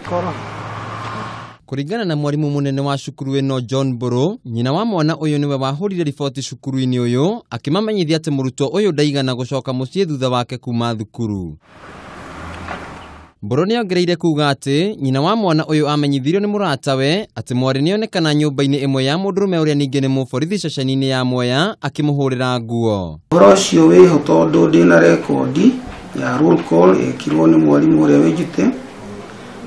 koro. Kuringana na mwarimu munene wa cukuru ino John Boro, nyina wa mwana uyu niwe wahurire riboti cukuru-ini uyu akimamenyithia ati Murutwo uyu ndaigana gucoka mucii thutha wake kuma thukuru. Boro niongereire kuga ati nyina wa mwana uyu amenyithirio ni muratawe ati mwari nionekana nyumba-ini imwe ya mundurume uria ningi ni muborithi ceceni-ini ya Mwea akimuhurira nguo. Boro cio wiho tondu ndina rekodi ya roll call ekirwo ni mwarimu uria wijite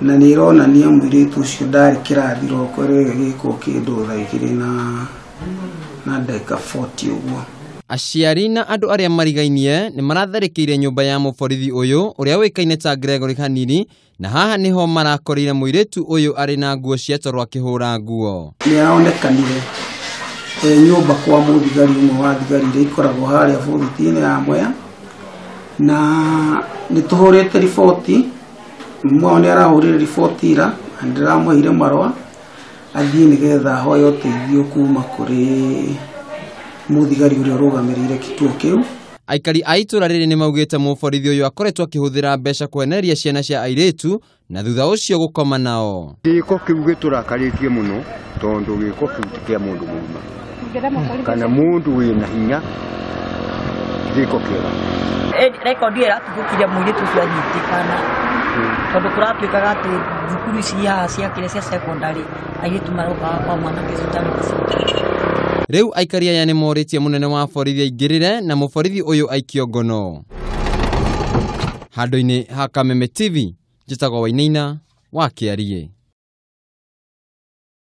na nironania Muiritu ucio ndari kirathi roko giko kindu thaa igiri na ndeka 40 uguo. Aciari na andu aria marigainie ni maratharikire nyumba ya muborithi uyu uria wikaine ta Gregory Kanini, na haha niho marakorire Muiritu uyu ari na nguo cia toro akihura nguo. Nionekanire nyumba kwa muthigari umwe wa thigari iria ikoragwo haria borithi-ini ya Mwea, na nituhurite riboti. Mwana arahurire riboti ira ndiramuhire marwa athii nigetha hoyo uteithio kuma kuri muthigari uria urugamirire kituo kiu. Aikari a itura riri ni maugite muborithi uyu akoretwo akihuthira mbeca kwenereria ciana cia airitu na thutha ucio gukoma nao. Giko kiu giturakaritie muno tondu giko kiu tikia mundu muma kana mundu wina hinya giko kiu rekodi ira tugukiria Muiritu cia nyitikana tondu kuratuikaga ati thukuru ici cia kire cia secondary airitu maroka kwa mwana kicutani. Riu aikari aya ni moritie munene wa borithi aingirire na muborithi uyu aikio ngono. Handu-ini ha Kameme TV, njitagwo Wainaina wa Kiarie.